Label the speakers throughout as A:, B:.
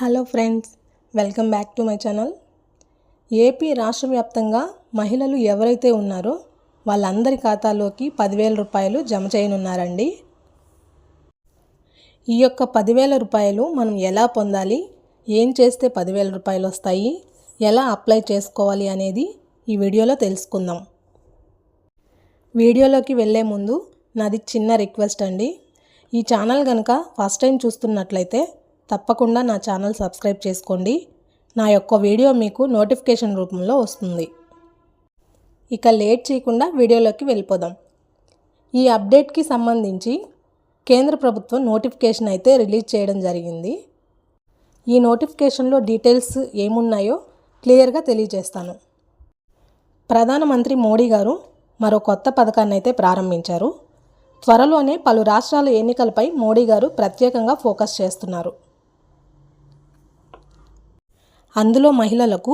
A: Hello friends, welcome back to my channel. AP రాష్ట్ర వ్యాప్తంగా మహిళలు ఎవరైతే ఉన్నారో వాళ్ళందరి ఖాతాలోకి 10,000 రూపాయలు జమ చేయనున్నారండి. ఈ యొక్క 10,000 రూపాయలు మనం ఎలా పొందాలి, ఏం చేస్తే 10,000 రూపాయలు వస్తాయి, ఎలా అప్లై చేసుకోవాలి అనేది ఈ వీడియోలో తెలుసుకుందాం. వీడియోలోకి వెళ్ళే ముందు నాది చిన్న రిక్వెస్ట్ అండి. ఈ ఛానల్ కనుక ఫస్ట్ టైం చూస్తున్నట్లయితే తప్పకుండా నా ఛానల్ సబ్స్క్రైబ్ చేసుకోండి. నా యొక్క వీడియో మీకు నోటిఫికేషన్ రూపంలో వస్తుంది. ఇక లేట్ చేయకుండా వీడియోలోకి వెళ్ళిపోదాం. ఈ అప్డేట్కి సంబంధించి కేంద్ర ప్రభుత్వం నోటిఫికేషన్ అయితే రిలీజ్ చేయడం జరిగింది. ఈ నోటిఫికేషన్లో డీటెయిల్స్ ఏమున్నాయో క్లియర్గా తెలియజేస్తాను. ప్రధానమంత్రి మోడీ గారు మరో కొత్త పథకాన్ని అయితే ప్రారంభించారు. త్వరలోనే పలు రాష్ట్రాల ఎన్నికలపై మోడీ గారు ప్రత్యేకంగా ఫోకస్ చేస్తున్నారు. అందులో మహిళలకు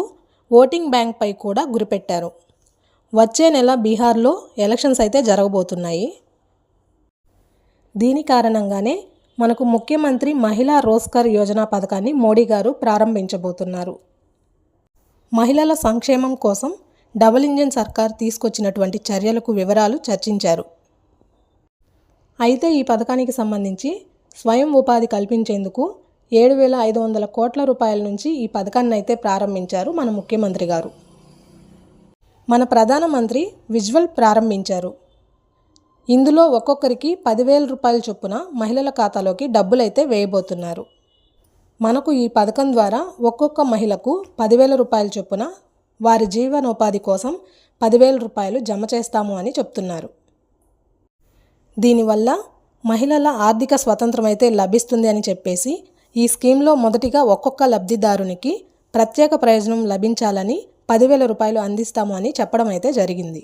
A: ఓటింగ్ బ్యాంక్పై కూడా గురిపెట్టారు. వచ్చే నెల బీహార్లో ఎలక్షన్స్ అయితే జరగబోతున్నాయి. దీని కారణంగానే మనకు ముఖ్యమంత్రి మహిళా రోజ్గార్ యోజన పథకాన్ని మోడీ గారు ప్రారంభించబోతున్నారు. మహిళల సంక్షేమం కోసం డబుల్ ఇంజిన్ సర్కార్ తీసుకొచ్చినటువంటి చర్యలకు వివరాలు చర్చించారు. అయితే ఈ పథకానికి సంబంధించి స్వయం ఉపాధి కల్పించేందుకు 7,500 కోట్ల రూపాయల నుంచి ఈ పథకాన్ని అయితే ప్రారంభించారు మన ముఖ్యమంత్రి గారు. మన ప్రధానమంత్రి విజువల్ ప్రారంభించారు. ఇందులో ఒక్కొక్కరికి 10,000 రూపాయల చొప్పున మహిళల ఖాతాలోకి డబ్బులైతే వేయబోతున్నారు. మనకు ఈ పథకం ద్వారా ఒక్కొక్క మహిళకు 10,000 రూపాయల చొప్పున వారి జీవనోపాధి కోసం 10,000 రూపాయలు జమ చేస్తాము అని చెప్తున్నారు. దీనివల్ల మహిళల ఆర్థిక స్వతంత్రం అయితే లభిస్తుంది అని చెప్పేసి ఈ స్కీమ్లో మొదటిగా ఒక్కొక్క లబ్ధిదారునికి ప్రత్యేక ప్రయోజనం లభించాలని 10,000 రూపాయలు అందిస్తాము అని చెప్పడం అయితే జరిగింది.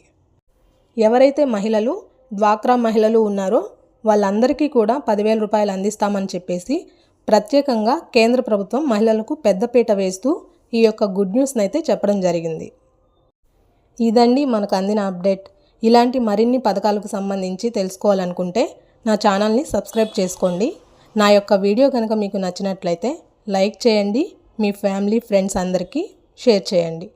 A: ఎవరైతే మహిళలు డ్వాక్రా మహిళలు ఉన్నారో వాళ్ళందరికీ కూడా 10,000 రూపాయలు అందిస్తామని చెప్పేసి ప్రత్యేకంగా కేంద్ర ప్రభుత్వం మహిళలకు పెద్దపీట వేస్తూ ఈ యొక్క గుడ్ న్యూస్ని అయితే చెప్పడం జరిగింది. ఇదండి మనకు అందిన అప్డేట్. ఇలాంటి మరిన్ని పథకాలకు సంబంధించి తెలుసుకోవాలనుకుంటే నా ఛానల్ని సబ్స్క్రైబ్ చేసుకోండి. నా యొక్క వీడియో కనుక మీకు నచ్చినట్లయితే లైక్ చేయండి, మీ ఫ్యామిలీ ఫ్రెండ్స్ అందరికీ షేర్ చేయండి.